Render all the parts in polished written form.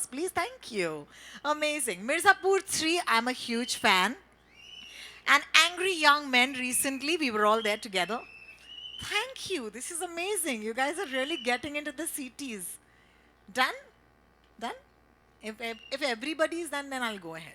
please. Thank you. Amazing. Mirzapur 3, I'm a huge fan. And Angry Young Men recently, we were all there together. Thank you. This is amazing. You guys are really getting into the cities. Done? Done? If everybody is done, then I'll go ahead.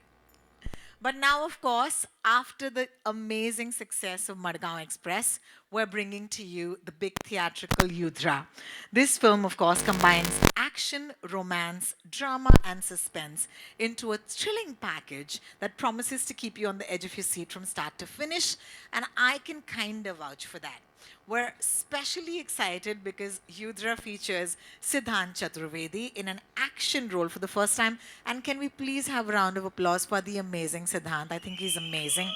But now, of course, after the amazing success of Madgaon Express, we're bringing to you the big theatrical Yudra. This film, of course, combines action, romance, drama, and suspense into a thrilling package that promises to keep you on the edge of your seat from start to finish. And I can kind of vouch for that. We're especially excited because Yudra features Siddhant Chaturvedi in an action role for the first time. And can we please have a round of applause for the amazing Siddhant? I think he's amazing.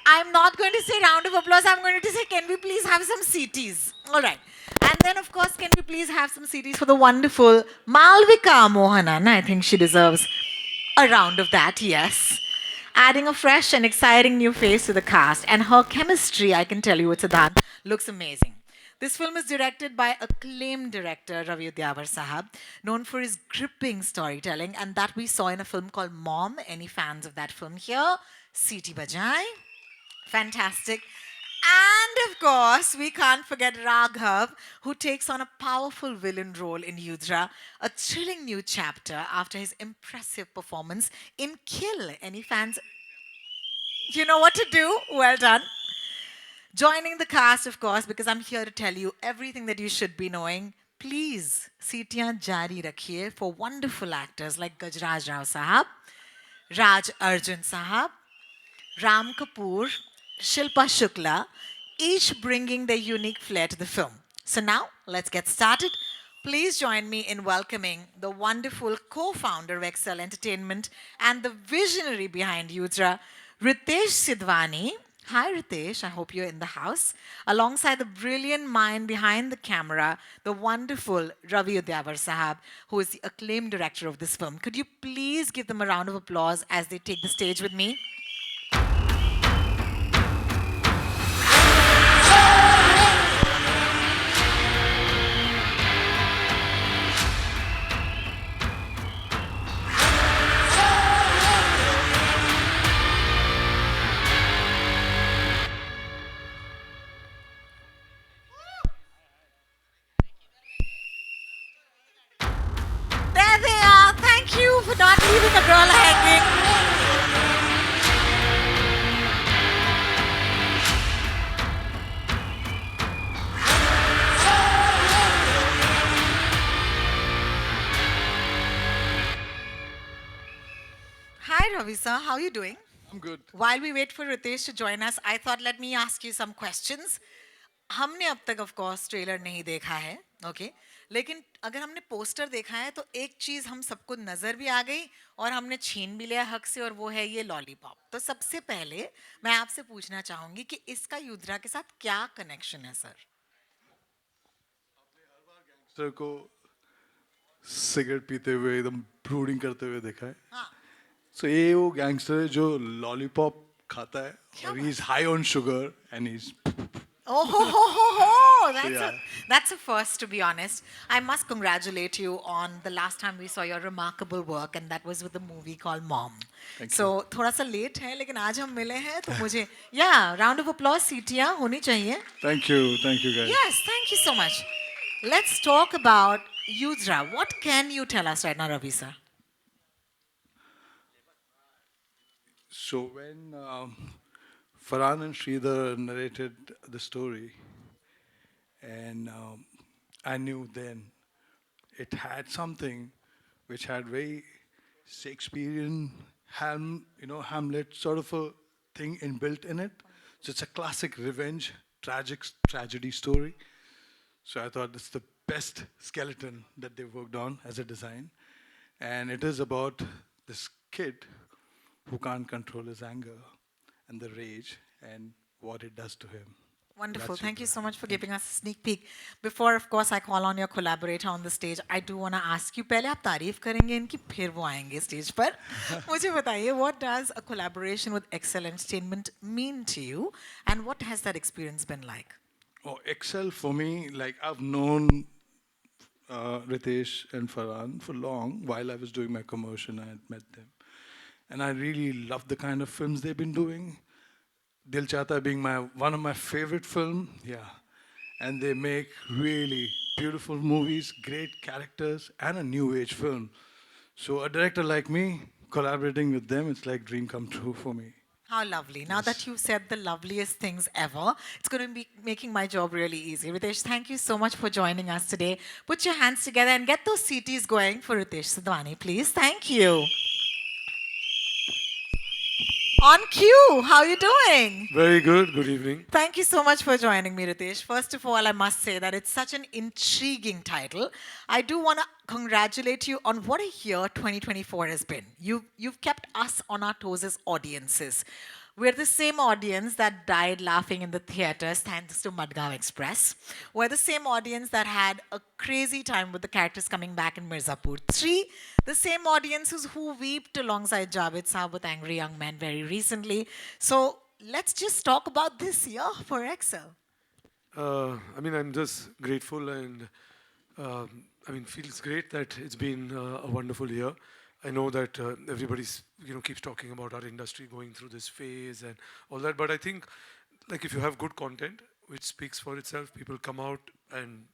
I'm not going to say round of applause. I'm going to say, can we please have some CTs? All right. And then, of course, can we please have some CTs for the wonderful Malvika Mohanan? I think she deserves a round of that, yes. Adding a fresh and exciting new face to the cast. And her chemistry, I can tell you, with Siddhant, looks amazing. This film is directed by acclaimed director Ravi Udyawar Sahab, known for his gripping storytelling, and that we saw in a film called Mom. Any fans of that film here? Siti Bajai. Fantastic. And of course, we can't forget Raghav, who takes on a powerful villain role in Yudra, a thrilling new chapter after his impressive performance in Kill. Any fans? You know what to do? Well done. Joining the cast, of course, because I'm here to tell you everything that you should be knowing. Please, seetiyan jari rakhiye for wonderful actors like Gajraj Rao Sahab, Raj Arjun Sahab, Ram Kapoor, Shilpa Shukla, each bringing their unique flair to the film. So now, let's get started. Please join me in welcoming the wonderful co-founder of Excel Entertainment and the visionary behind Yudra, Ritesh Sidhwani. Hi, Ritesh. I hope you're in the house. Alongside the brilliant mind behind the camera, the wonderful Ravi Udyawar Sahab, who is the acclaimed director of this film. Could you please give them a round of applause as they take the stage with me? There they are. Thank you for not leaving a girl hanging. Hi, Ravi sir. How are you doing? I'm good. While we wait for Ritesh to join us, I thought let me ask you some questions. हमने अब तक of course trailer नहीं देखा है, okay? लेकिन अगर हमने poster देखा है तो एक चीज हम सबको नजर भी आ गई और हमने छीन भी लिया हक से और वो है ये लॉलीपॉप. तो सबसे पहले मैं आपसे पूछना चाहूंगी कि इसका युद्रा के साथ क्या कनेक्शन है सर? सर को सिगरेट पीते हुए एकदम ब्रूडिंग करते हुए देखा है. हाँ. सो ये वो गैंगस्टर है जो लॉलीपॉप खाता है क्या और बात he is high on sugar and he is. Oh, ho, ho, ho, ho. yeah. That's a first, to be honest. I must congratulate you on the last time we saw your remarkable work, and that was with a movie called Mom. Thank So, थोड़ा सा late है, लेकिन आज हम मिले हैं, तो मुझे, yeah, round of applause, सीटियाँ होनी चाहिए. Thank you guys. Yes, thank you so much. Let's talk about Yudra. What can you tell us right now, Ravi sir? So when Farhan and Sridhar narrated the story, and I knew then it had something which had very Shakespearean Hamlet sort of a thing inbuilt in it. So it's a classic revenge, tragic tragedy story. So I thought it's the best skeleton that they worked on as a design. And it is about this kid who can't control his anger and the rage and what it does to him. Wonderful. That's Thank you Yudra. so much for giving us a sneak peek. Before, of course, I call on your collaborator on the stage, I do want to ask you, पहले आप तारीफ करेंगे इनकी फिर वो आएंगे stage पर. मुझे बताइए, what does a collaboration with Excel Entertainment mean to you, and what has that experience been like? Oh, Excel for me, like I've known Ritesh and Farhan for long. While I was doing my commotion, I had met them. And I really love the kind of films they've been doing. Dil Chahta being one of my favorite film, yeah. And they make really beautiful movies, great characters, and a new age film. So a director like me, collaborating with them, it's like dream come true for me. How lovely. Now that you've said the loveliest things ever, it's going to be making my job really easy. Ritesh, thank you so much for joining us today. Put your hands together and get those CTs going for Ritesh Sidhwani, please. Thank you. On cue, how are you doing? Very good. Good evening. Thank you so much for joining me, Ritesh. First of all, I must say that it's such an intriguing title. I do want to congratulate you on what a year 2024 has been. You've kept us on our toes as audiences. We're the same audience that died laughing in the theaters thanks to Madgaon Express. We're the same audience that had a crazy time with the characters coming back in Mirzapur 3. The same audiences who wept alongside Javed Saab with Angry Young Men very recently. So let's just talk about this year for Excel. I'm just grateful and feels great that it's been a wonderful year. I know that everybody's, keeps talking about our industry going through this phase and all that, but I think, like, if you have good content, which speaks for itself, people come out and,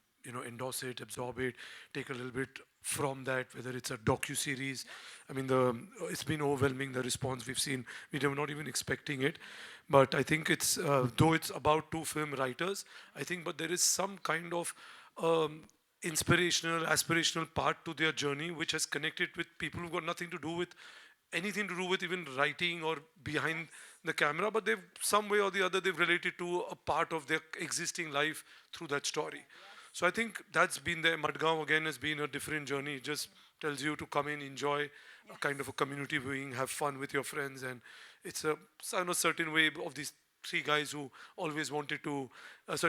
endorse it, absorb it, take a little bit from that, whether it's a docu-series. It's been overwhelming, the response we've seen. We were not even expecting it. But I think it's, though it's about two film writers, but there is some kind of inspirational, aspirational part to their journey, which has connected with people who've got nothing to do with anything to do with even writing or behind the camera, but they've some way or the other they've related to a part of their existing life through that story. So I think that's been there. Madgaon again has been a different journey. It just tells you to come in, enjoy a kind of a community viewing, have fun with your friends, and it's a certain way of these three guys who always wanted to,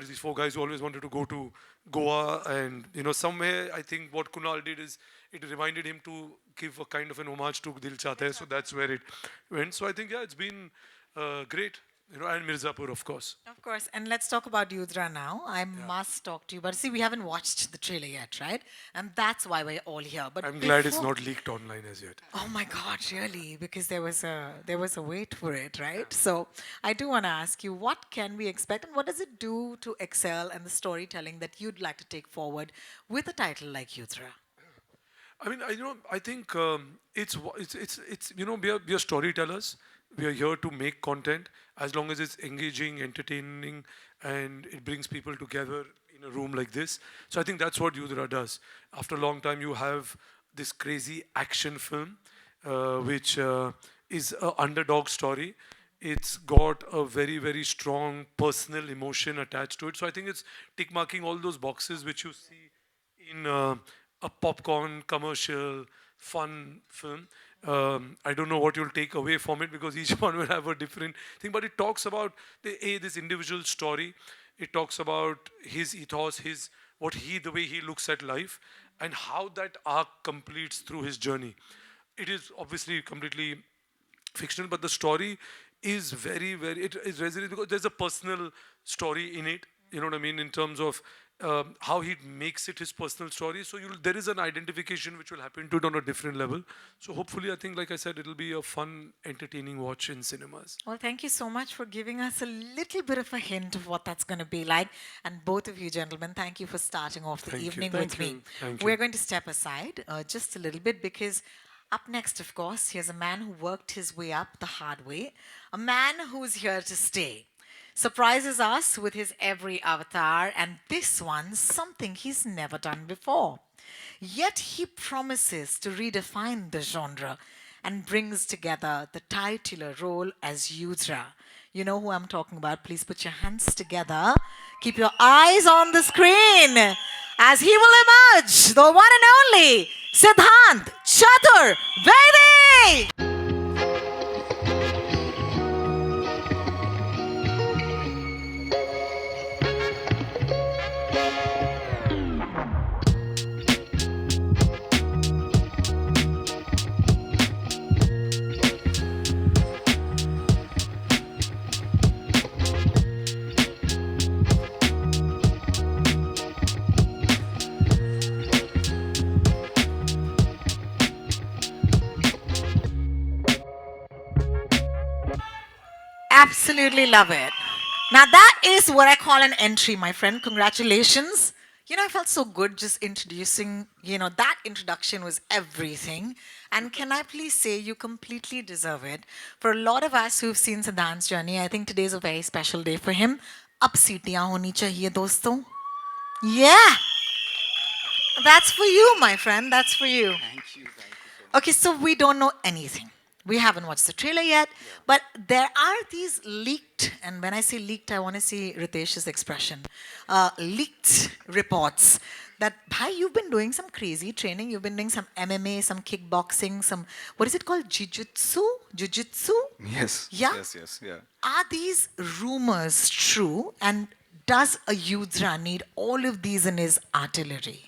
these four guys who always wanted to go to Goa, and somewhere I think what Kunal did is it reminded him to give a kind of an homage to Dil Chahta Hai, so that's where it went. So I think it's been great, and Mirzapur of course. Of course, and let's talk about Yudra now. I must talk to you, but see, we haven't watched the trailer yet, right? And that's why we're all here. But I'm glad it's not leaked online as yet. Oh my God, really? Because there was a wait for it, right? So I do want to ask you, what can we expect, and what does it do to Excel and the storytelling that you'd like to take forward with a title like Yudra? I think we are storytellers. We are here to make content as long as it's engaging, entertaining, and it brings people together in a room like this. So I think that's what Yudra does. After a long time, you have this crazy action film, which is an underdog story. It's got a very, very strong personal emotion attached to it. So I think it's tick marking all those boxes which you see in a popcorn commercial fun film. I don't know what you'll take away from it because each one will have a different thing, but it talks about this individual story. It talks about his ethos, the way he looks at life, and how that arc completes through his journey. It is obviously completely fictional, but the story is very, very, it resonates because there's a personal story in it. You know what I mean? In terms of how he makes it his personal story. So there is an identification which will happen to it on a different level. So hopefully, I think, like I said, it'll be a fun, entertaining watch in cinemas. Well, thank you so much for giving us a little bit of a hint of what that's going to be like. And both of you gentlemen, thank you for starting off the evening with me. We're going to step aside just a little bit because up next, of course, here's a man who worked his way up the hard way, a man who's here to stay. Surprises us with his every avatar, and this one, something he's never done before. Yet he promises to redefine the genre and brings together the titular role as Yudra. You know who I'm talking about. Please put your hands together. Keep your eyes on the screen as he will emerge, the one and only Siddhant Chatur Vedi. Absolutely love it. Now that is what I call an entry, my friend. Congratulations. You know, I felt so good just introducing, that introduction was everything. And can I please say you completely deserve it. For a lot of us who've seen Siddhant's journey, I think today's a very special day for him. Ab seetiyan honi chahiye, dosto. Yeah, that's for you, my friend. That's for you. Thank you. Thank you so much. Okay, so we don't know anything. We haven't watched the trailer yet, but there are these leaked, and when I say leaked, I want to see Ritesh's expression, leaked reports that, bhai, you've been doing some crazy training. You've been doing some MMA, some kickboxing, some, what is it called? Jiu-jitsu? Jiu-jitsu? Yes. Yeah? Yes. Yes. Yeah. Are these rumors true? And does a Yudra need all of these in his artillery?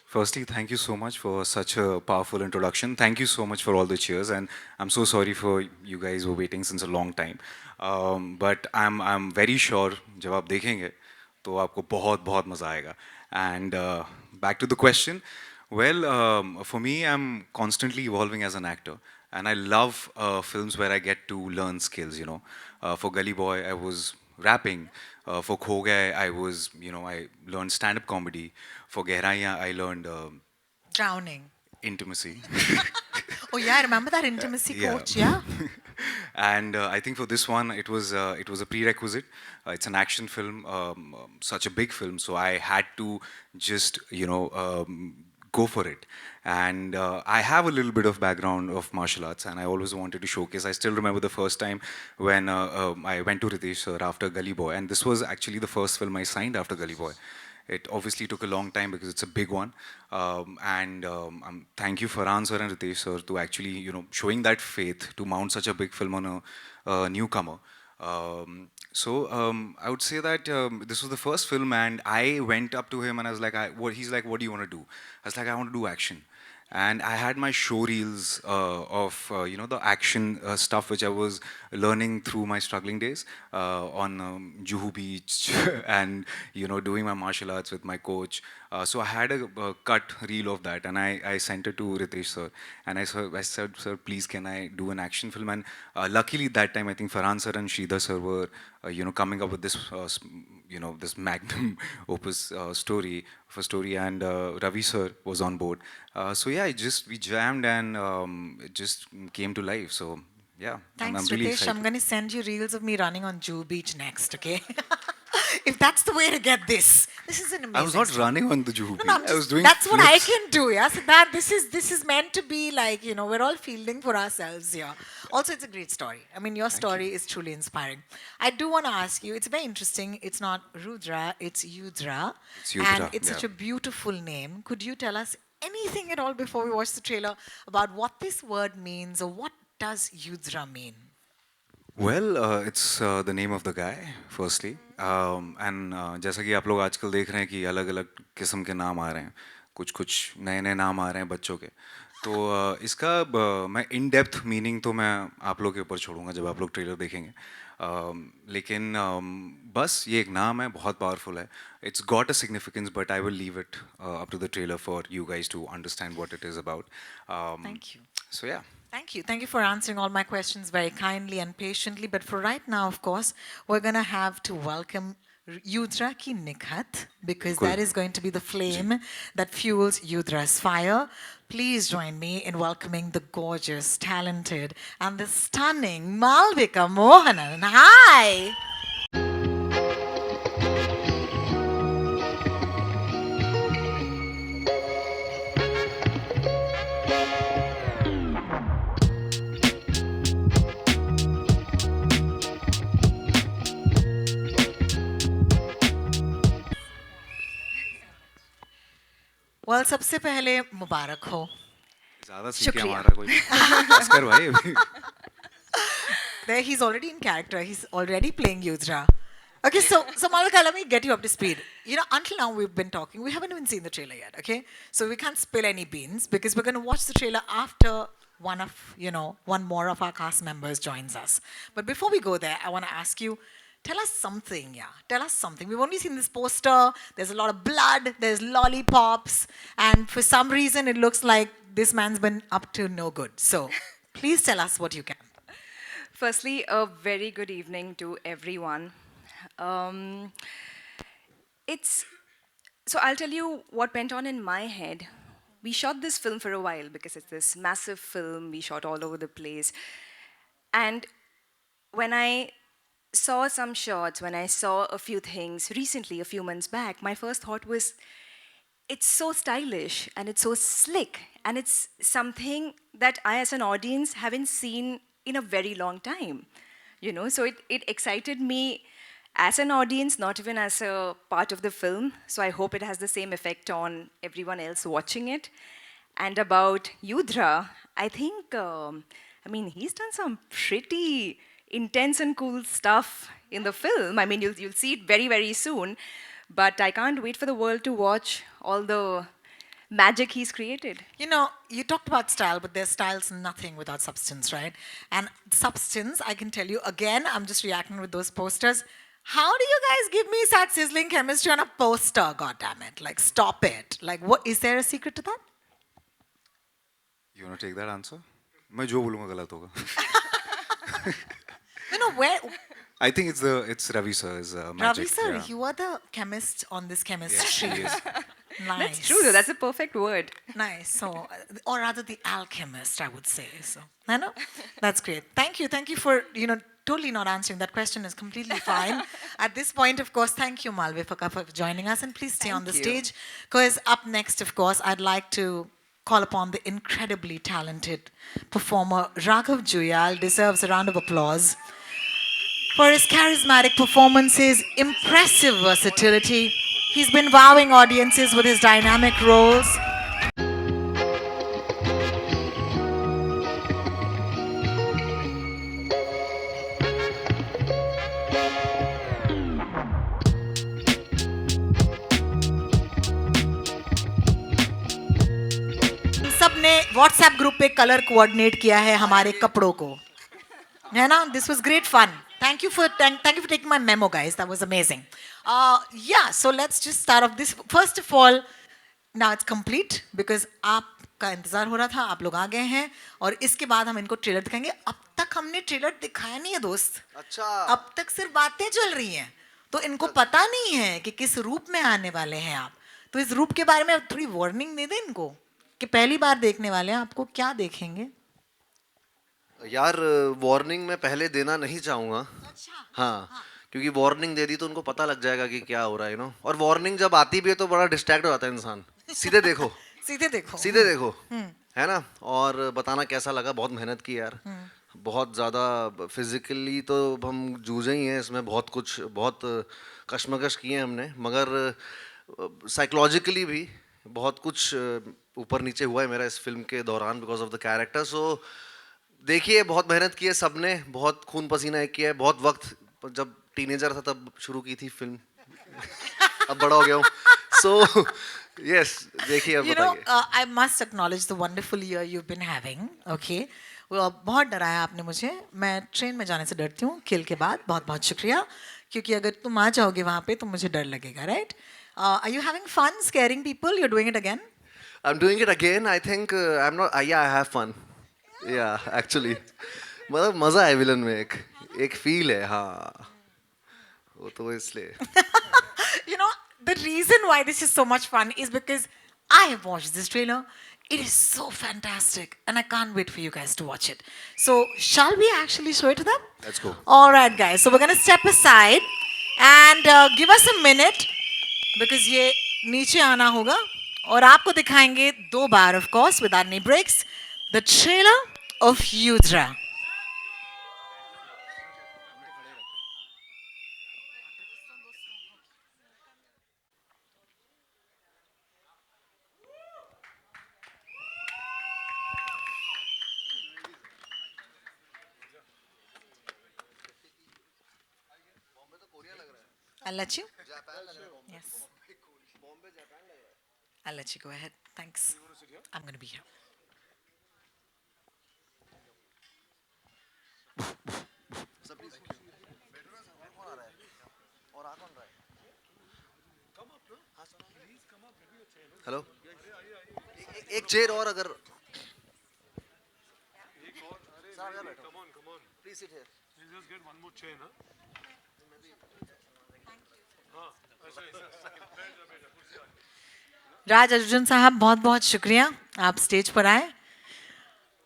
Firstly, thank you so much for such a powerful introduction. Thank you so much for all the cheers, and I'm so sorry for you guys who were waiting since a long time. But I'm very sure जब आप देखेंगे तो आपको बहुत बहुत मजा आएगा. And back to the question. Well, for me, I'm constantly evolving as an actor, and I love films where I get to learn skills. For Gully Boy, I was rapping. For Kho Gaye, I learned stand-up comedy. For Gehraiyan, I learned Drowning. intimacy. Oh yeah, I remember that intimacy Yeah. coach, yeah? And I think for this one, it was a prerequisite. It's an action film, such a big film, so I had to just go for it. And I have a little bit of background of martial arts, and I always wanted to showcase. I still remember the first time when I went to Ritesh sir after Gully Boy, and this was actually the first film I signed after Gully Boy. It obviously took a long time because it's a big one. Thank you Farhan sir and Ritesh sir to actually, showing that faith to mount such a big film on a newcomer. I would say that this was the first film, and I went up to him and I was like, he's like, what do you want to do? I was like, I want to do action. And I had my show reels of the action stuff which I was learning through my struggling days on Juhu Beach and doing my martial arts with my coach. So I had a cut reel of that, and I sent it to Ritesh sir, and I said, sir, please can I do an action film? And luckily that time I think Farhan sir and Sridhar sir were coming up with this this magnum opus story, and Ravi sir was on board. So yeah, we jammed, and it just came to life. So yeah, Thanks, I'm really Ritesh. excited. I'm going to send you reels of me running on Jew Beach next, okay? If that's the way to get this. This is an amazing I was not story. running on the Juhu No, Beach. no, I'm I was just, doing that's what I flips. can do, yeah. So that this is meant to be like, we're all fielding for ourselves here. Also, it's a great story. I mean, your story is truly inspiring. I do want to ask you, it's very interesting. It's not Rudra, it's Yudra. It's Yudra, And it's such a yeah. beautiful name. Could you tell us anything at all before we watch the trailer about what this word means, or what does Yudra mean? Well, it's the name of the guy, firstly. And जैसा कि आप लोग आजकल देख रहे हैं कि अलग-अलग किस्म के नाम आ रहे हैं, कुछ नए-नए नाम आ रहे हैं बच्चों के. तो इसका मैं इन डेप्थ मीनिंग तो मैं आप लोग के ऊपर छोड़ूंगा जब आप लोग ट्रेलर देखेंगे. लेकिन बस ये एक नाम है, बहुत पावरफुल है. It's got a significance, but I will leave it up to the trailer for you guys to understand what it is about. Thank you. So yeah. Thank you. Thank you for answering all my questions very kindly and patiently. But for right now, of course, we're going to have to welcome Yudra ki Nikhat, because Cool. that is going to be the flame that fuels Yudra's fire. Please join me in welcoming the gorgeous, talented, and the stunning Malvika Mohanan. Hi. Well, सबसे पहले मुबारक हो. ज़्यादा सीख के शुक्रिया. हमारा कोई Oscar भाई अभी. There, he's already in character. He's already playing Yudra. Okay, so Malvika, let me get you up to speed. Until now we've been talking. We haven't even seen the trailer yet. Okay, so we can't spill any beans because we're going to watch the trailer after one more of our cast members joins us. But before we go there, I want to ask you. Tell us something, yeah. Tell us something. We've only seen this poster. There's a lot of blood. There's lollipops. And for some reason, it looks like this man's been up to no good. So please tell us what you can. Firstly, a very good evening to everyone. Um, it's so I'll tell you what went on in my head. We shot this film for a while because it's this massive film. We shot all over the place, and when I saw some shots, when I saw a few things recently, a few months back, my first thought was, it's so stylish and it's so slick and it's something that I as an audience haven't seen in a very long time, so it excited me as an audience, not even as a part of the film. So I hope it has the same effect on everyone else watching it. And about Yudra, I think he's done some pretty intense and cool stuff in the film. I mean, you'll see it very, very soon. But I can't wait for the world to watch all the magic he's created. You know, you talked about style, but there's style's nothing without substance, right? And substance, I can tell you again, I'm just reacting with those posters. How do you guys give me such sizzling chemistry on a poster? God damn it! Like, stop it! Like, what is there a secret to that? You want to take that answer? मैं जो बोलूँगा गलत होगा. You know where? I think it's Ravi sir's magic. Ravi sir, yeah. you are the chemist on this chemistry. Yes, he is. Nice. That's true, though. That's a perfect word. Nice. So, or rather, the alchemist, I would say. So, I know. That's great. Thank you for totally not answering that question is completely fine. At this point, of course, thank you, Malvika, for joining us, and please stay on the Thank you. stage. Because up next, of course, I'd like to call upon the incredibly talented performer Raghav Juyal. Deserves a round of applause for his charismatic performances, impressive versatility. He's been wowing audiences with his dynamic roles. सबने WhatsApp group पे colour coordinate किया है हमारे कपड़ों को, है ना? This was great fun. Thank you for taking my memo, guys. That was amazing. Yeah, so let's just start off this. First of all, now it's complete because आपका इंतजार हो रहा था, आप लोग आ गए हैं और इसके बाद हम इनको ट्रेलर दिखाएंगे. अब तक हमने ट्रेलर दिखाया नहीं है दोस्त. अच्छा. अब तक सिर्फ बातें चल रही हैं, तो इनको पता नहीं है कि किस रूप में आने वाले हैं आप. तो इस रूप के बारे में थोड़ी वार्निंग दे दें इनको कि पहली बार देखने वाले हैं, आपको क्या देखेंगे. यार वार्निंग मैं पहले देना नहीं चाहूँगा. हाँ, क्योंकि वार्निंग दे दी तो उनको पता लग जाएगा कि क्या हो रहा है और वार्निंग जब आती भी है तो बड़ा डिस्ट्रैक्ट हो जाता है इंसान. सीधे देखो. सीधे देखो. सीधे देखो, है ना. और बताना कैसा लगा. बहुत मेहनत की यार. बहुत ज़्यादा फिजिकली तो हम जूझे ही हैं इसमें. बहुत कशमकश किए हैं हमने, मगर साइकोलॉजिकली भी बहुत कुछ ऊपर नीचे हुआ है मेरा इस फिल्म के दौरान बिकॉज ऑफ द कैरेक्टर. सो देखिए, बहुत मेहनत की है सबने, बहुत खून पसीना एक किया है. बहुत वक्त, जब टीनेजर था तब शुरू की थी फिल्म. अब बड़ा हो गया हूँ. सो यस, देखिए अब बताइए. I must acknowledge the wonderful year you've been having. Okay. बहुत डराया आपने मुझे. मैं ट्रेन में जाने से डरती हूँ खेल के बाद. बहुत बहुत शुक्रिया, क्योंकि अगर तुम आ जाओगे वहाँ पे तो मुझे डर लगेगा, right? Are you having fun scaring people? You're doing it again? I'm doing it again. I think I'm not. Yeah, I have fun. Yeah, actually. मतलब मजा है विलन में. एक फील है. हाँ, वो तो इसलिए. You know, the reason why this is so much fun is because I have watched this trailer. It is so fantastic, and I can't wait for you guys to watch it. So, shall we actually show it to them? Let's go. All right, guys. So, we're going to step aside and give us a minute because ये नीचे आना होगा और आपको दिखाएंगे 2 बार, of course, without any breaks, the trailer of Yudra. I'll let you. Yes. I'll let you go ahead. Thanks. I'm going to be here. Hello. एक chair और अगर. Please sit here. Just get one more chair, na? राज अर्जुन साहब बहुत बहुत शुक्रिया आप stage पर आए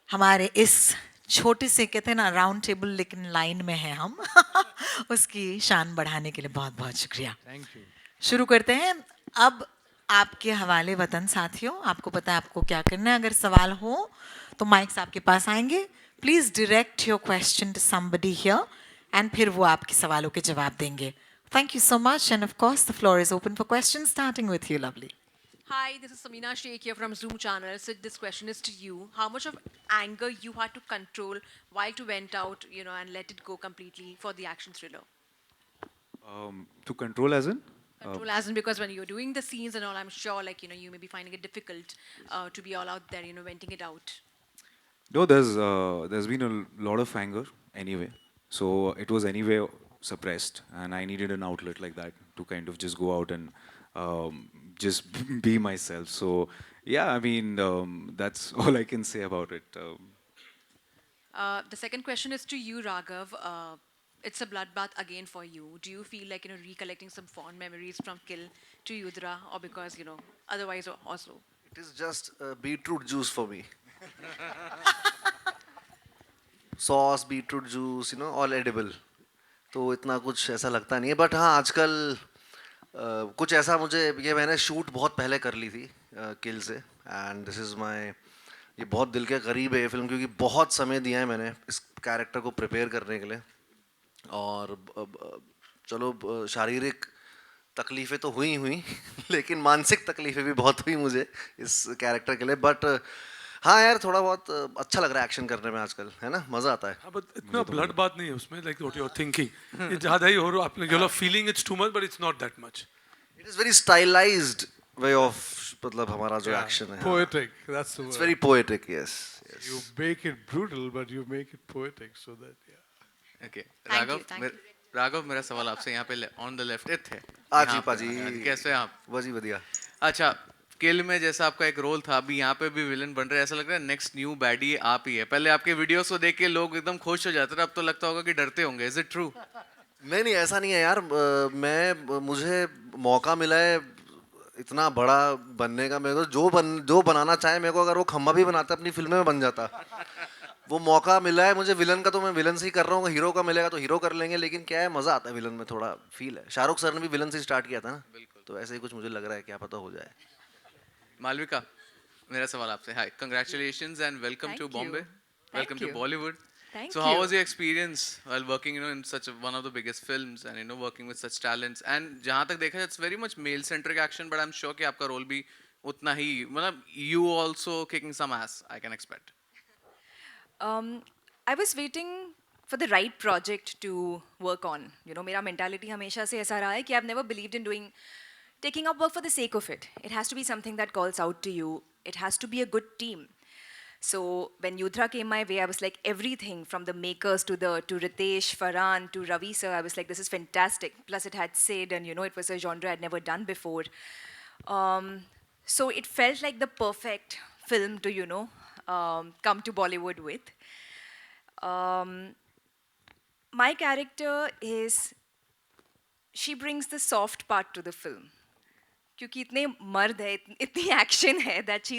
हमारे इस छोटे से कहते हैं ना राउंड टेबल लेकिन लाइन में है हम उसकी शान बढ़ाने के लिए बहुत बहुत शुक्रिया Thank you. शुरू करते हैं अब आपके हवाले वतन साथियों आपको पता है आपको क्या करना है अगर सवाल हो तो माइक्स आपके पास आएंगे please direct your question to somebody here and फिर वो आपके सवालों के जवाब देंगे thank you so much and of course the floor is open for question starting with you lovely Hi, this is Samina Sheikh here from Zoom channel. So this question is to you. How much of anger you had to control while to went out, and let it go completely for the action thriller? To control as in? Control as in because when you're doing the scenes and all, I'm sure you may be finding it difficult to be all out there, venting it out. No, there's been a lot of anger anyway. So it was anyway suppressed, and I needed an outlet like that to kind of just go out and just be myself. So yeah, I mean that's all I can say about it. The second question is to you, Raghav. It's a bloodbath again for you. Do you feel like recollecting some fond memories from Kill to Yudra, or because otherwise also? It is just beetroot juice for me. Sauce, beetroot juice, all edible. तो इतना कुछ ऐसा लगता नहीं है but हाँ आजकल कुछ ऐसा मुझे ये मैंने शूट बहुत पहले कर ली थी किल से एंड दिस इज़ माय ये बहुत दिल के करीब है ये फिल्म क्योंकि बहुत समय दिया है मैंने इस कैरेक्टर को प्रिपेयर करने के लिए और चलो शारीरिक तकलीफ़ें तो हुई लेकिन मानसिक तकलीफ़ें भी बहुत हुई मुझे इस कैरेक्टर के लिए बट हाँ यार थोड़ा बहुत अच्छा लग रहा है एक्शन करने में आजकल है ना मज़ा आता है हाँ, but इतना blood bath नहीं है उसमें, like what you're thinking. ये ज़्यादा ही हो रहा है, you're feeling it's too much, but it's not that much. It is very stylized way of मतलब हमारा जो एक्शन है Poetic, that's the It's word. very poetic, yes. You make it brutal, but you make it poetic, so that yeah. Okay. Thank you, thank you. Raghav मेरा सवाल आपसे यहाँ पे on the left थे आजी यहाँ पे, पाजी हाँ जी, कैसे हैं आप? वजी बढ़िया अच्छा किल में जैसा आपका एक रोल था अभी यहाँ पे भी विलन बन रहे हैं ऐसा लग रहा है नेक्स्ट न्यू बैडी आप ही है पहले आपके वीडियोस को देख के लोग एकदम खुश हो जाते थे अब तो लगता होगा कि डरते होंगे इज इट ट्रू नहीं ऐसा नहीं है यार मुझे मौका मिला है इतना बड़ा बनने का मेरे को जो बनाना चाहे मेरे को अगर वो खम्बा भी बनाता अपनी फिल्म में बन जाता वो मौका मिला है मुझे विलन का तो मैं विलन से ही कर रहा हूँ हीरो का मिलेगा तो हीरो कर लेंगे लेकिन क्या है मजा आता है विलन में थोड़ा फील है शाहरुख सर ने भी विलन से स्टार्ट किया था ना तो ऐसे ही कुछ मुझे लग रहा है क्या पता हो जाए मालविका मेरा सवाल आपसे hi congratulations and welcome Thank to you. Bombay welcome Thank to you. Bollywood Thank So how you. was your experience while working in such one of the biggest films and working with such talents and जहाँ तक देखा जाए it's very much male centric action but I'm sure कि आपका role भी उतना ही मतलब you also kicking some ass I can expect. I was waiting for the right project to work on. मेरा mentality हमेशा से ऐसा रहा है कि I've never believed in taking up work for the sake of it. It has to be something that calls out to you. It has to be a good team. So when Yudra came my way, I was like everything from the makers to Ritesh, Farhan, to Ravi sir. I was like, this is fantastic. Plus it had Sid and it was a genre I'd never done before. So it felt like the perfect film to come to Bollywood with. My character is, she brings the soft part to the film. क्योंकि इतने मर्द है इतनी action है that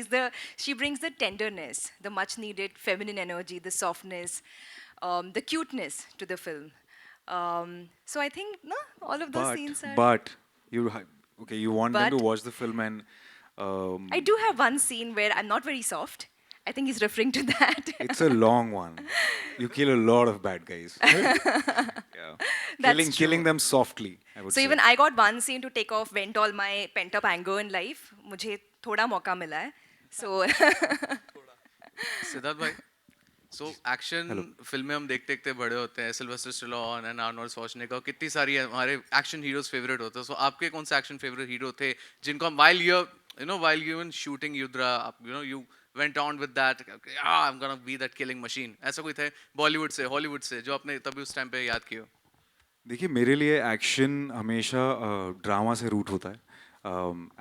she brings the tenderness, the much needed feminine energy, the softness, the cuteness to the film. So I think all of those scenes are. But you want them to But- watch the film and I do have one scene where I'm not very soft. I think he's referring to that. it's a long one. You kill a lot of bad guys. Yeah. That's Killing true. them softly, I would So say. even I got one scene to take off, vent all my pent up anger in life. मुझे थोड़ा मौका मिला है. So Siddharth भाई so action फिल्में हम देखते देखते बड़े होते हैं Sylvester Stallone and Arnold Schwarzenegger कितनी सारी हमारे एक्शन हीरोज फेवरेट होते हैं सो आपके कौन से एक्शन फेवरेट हीरो थे जिनको हम while you in shooting Yudra you went on with that I'm gonna be that killing machine ऐसा कोई थे बॉलीवुड से हॉलीवुड से जो आपने तभी उस टाइम पे याद किया देखिए मेरे लिए एक्शन हमेशा ड्रामा से रूट होता है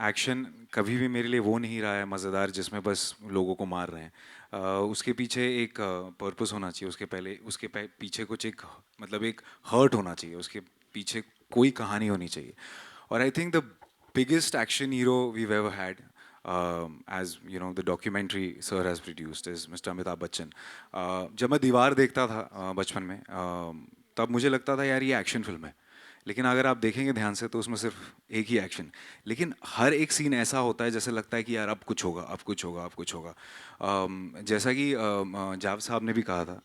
एक्शन कभी भी मेरे लिए वो नहीं रहा है मज़ेदार जिसमें बस लोगों को मार रहे हैं उसके पीछे एक पर्पस होना चाहिए, पीछे कुछ एक मतलब एक हर्ट होना चाहिए, उसके पीछे कोई कहानी होनी चाहिए. और I think the biggest action hero we've ever had, as you know, the documentary sir has produced, is Mr. Amitabh Bachchan. जब मैं दीवार देखता था बचपन में, तब मुझे लगता था यार ये एक्शन फिल्म है, लेकिन अगर आप देखेंगे ध्यान से तो उसमें सिर्फ एक ही एक्शन, लेकिन हर एक सीन ऐसा होता है जैसे लगता है कि यार अब कुछ होगा, अब कुछ होगा, अब कुछ होगा. जैसा कि जाव साहब ने भी कहा था,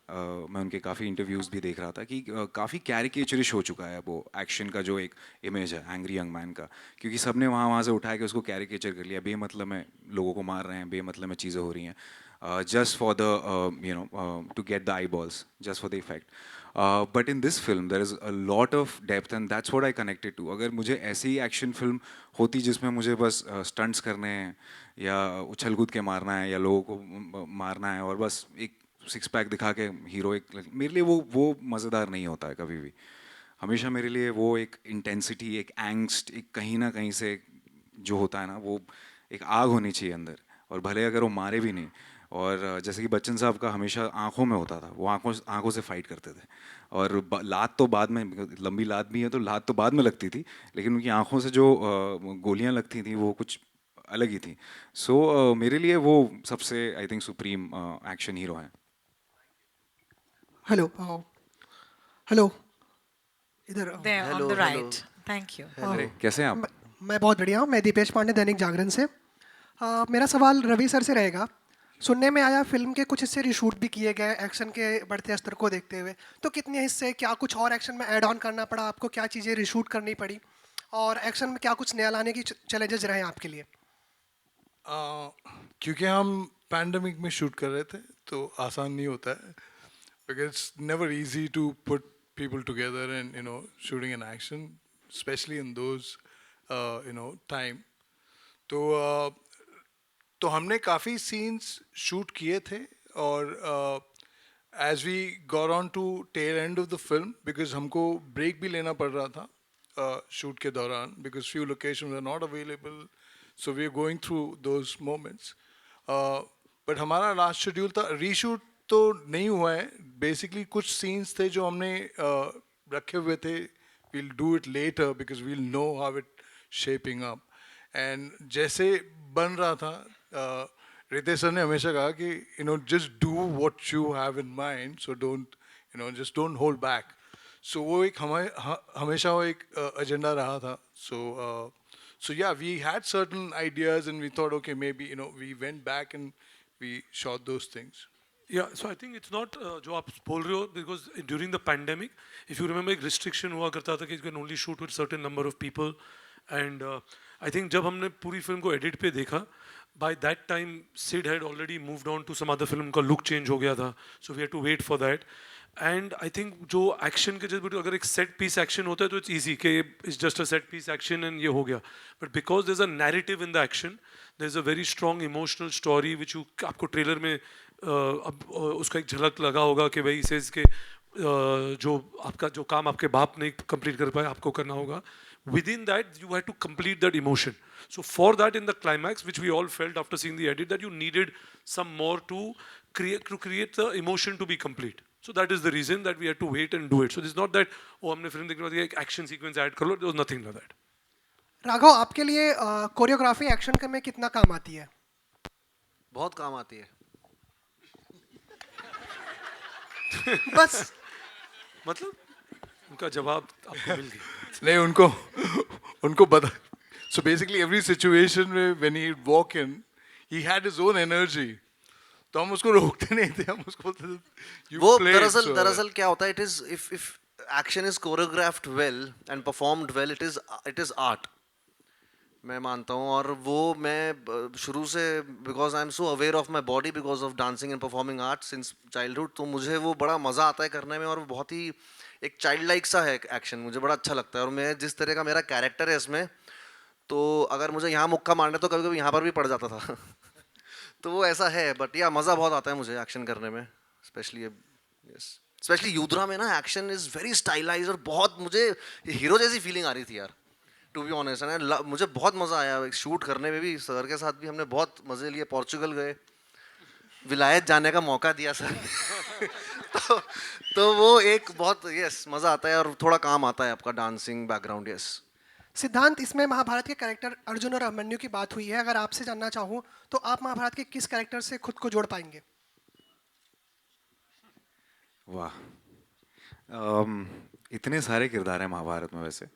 मैं उनके काफ़ी इंटरव्यूज़ भी देख रहा था कि काफ़ी कैरिकेचरिश हो चुका है वो एक्शन का जो एक इमेज है एंग्री यंग मैन का, क्योंकि सबने वहाँ से उठा के उसको कैरिकेचर कर लिया, बेमतलब में लोगों को मार रहे हैं, बेमतलब में चीज़ें हो रही हैं, just for the to get the eyeballs, just for the effect. But in this film there is a lot of depth and that's what I connected to. अगर मुझे ऐसी ही एक्शन फिल्म होती जिसमें मुझे बस स्टंट्स करने हैं या उछल कूद के मारना है या लोगों को मारना है और बस एक सिक्स पैक दिखा के हीरो, एक मेरे लिए वो मज़ेदार नहीं होता है कभी भी. हमेशा मेरे लिए वो एक इंटेंसिटी, एक एंगस्ट, एक कहीं ना कहीं से जो होता है ना, वो एक आग होनी चाहिए अंदर, और भले अगर वो मारे भी नहीं. और जैसे कि बच्चन साहब का हमेशा आंखों में होता था, वो आंखों से फाइट करते थे, और लात तो बाद में, लंबी लात भी है तो लात तो बाद में लगती थी, लेकिन उनकी आंखों से जो गोलियां लगती थी वो कुछ अलग ही थी. सो मेरे लिए वो सबसे I think supreme action hero हैं. हेलो हेलो, इधर There on Hello, the hello. right. Thank you. अरे कैसे हैं आप? मैं बहुत बढ़िया हूँ. मैं दीपेश पांडे, दैनिक जागरण से. मेरा सवाल रवि सर से रहेगा. सुनने में आया फिल्म के कुछ हिस्से रिशूट भी किए गए एक्शन के बढ़ते स्तर को देखते हुए, तो कितने हिस्से, क्या कुछ और एक्शन में ऐड ऑन करना पड़ा आपको, क्या चीज़ें रिशूट करनी पड़ी, और एक्शन में क्या कुछ नया लाने की चैलेंजेस रहे आपके लिए? क्योंकि हम पैंडमिक में शूट कर रहे थे तो आसान नहीं होता है, because it's never easy to put people together and shooting an action, especially in those time. तो हमने काफ़ी सीन्स शूट किए थे, और as we got on to tail end of the film, because हमको ब्रेक भी लेना पड़ रहा था शूट के दौरान, because few location are not available, so we are going through those moments. But हमारा लास्ट शेड्यूल था, रीशूट तो नहीं हुआ है. बेसिकली कुछ सीन्स थे जो हमने रखे हुए थे, we'll do it later because we'll know how it shaping up. And जैसे बन रहा था, रितेश सर ने हमेशा कहा कि just do what you have in mind, so don't just don't hold back. So वो एक हमेशा वो एक एजेंडा रहा था. So yeah, we had certain ideas and we thought, okay, maybe we went back and we shot those things. Yeah, so I think it's not जो आप बोल रहे हो, because during the pandemic, if you remember, एक restriction हुआ करता था कि you can only shoot with certain number of people, and I think जब हमने पूरी फिल्म को edit पे देखा, by that time Sid had already moved on to some other film, का look change हो गया था, so we had to wait for that. And I think जो action के जैसे अगर एक set piece action होता है तो it's easy कि it's just a set piece action and ये हो गया. But because there's a narrative in the action, there's a very strong emotional story which you आपको trailer में अब उसका एक झलक लगा होगा कि भाई सेज के जो काम आपके बाप ने कंप्लीट कर पाए आपको करना होगा. Within that you had to complete that emotion. So for that, in the climax, which we all felt after seeing the edit, that you needed some more to create the emotion to be complete. So that is the reason that we had to wait and do it. So it's not that हमने film देखने के बाद एक action sequence add कर लो. There was nothing like that. Raghav, आपके लिए choreography action में कितना काम आती है? बहुत काम आती है. बस मतलब उनका जवाब आपको मिल गया. नहीं, उनको बता. So basically every situation में when he walk in, he had his own energy. तो हम उसको रोकते नहीं थे, हम उसको बोलते थे you वो play it, so- दरअसल क्या होता है, it is if action is choreographed well and performed well, it is art. मैं मानता हूँ, और वो मैं शुरू से, because I am so aware of my body because of dancing and performing art since childhood, तो मुझे वो बड़ा मज़ा आता है करने में, और वो बहुत ही एक चाइल्ड लाइक सा है एक्शन, मुझे बड़ा अच्छा लगता है. और मैं जिस तरह का मेरा कैरेक्टर है इसमें, तो अगर मुझे यहाँ मुक्का मारना तो कभी कभी यहाँ पर भी पड़ जाता था. तो वो ऐसा है. बट या मज़ा बहुत आता है मुझे एक्शन करने में, स्पेशली युद्रा में ना एक्शन इज़ वेरी स्टाइलाइज, और बहुत मुझे हीरो जैसी फीलिंग आ रही थी यार, टू बी ऑनेस्ट. मुझे बहुत मज़ा आया शूट करने में भी, सर के साथ भी हमने बहुत मज़े लिए. पोर्चुगल गए विलायत जाने का मौका दिया सर तो तो वो एक बहुत यस मज़ा आता है और थोड़ा काम आता है आपका डांसिंग बैकग्राउंड यस सिद्धांत, इसमें महाभारत के कैरेक्टर अर्जुन और अभिमन्यु की बात हुई है। अगर आपसे जानना चाहूँ तो आप महाभारत के किस कैरेक्टर से खुद को जोड़ पाएंगे? वाह। इतने सारे किरदार हैं महाभारत में वैसे।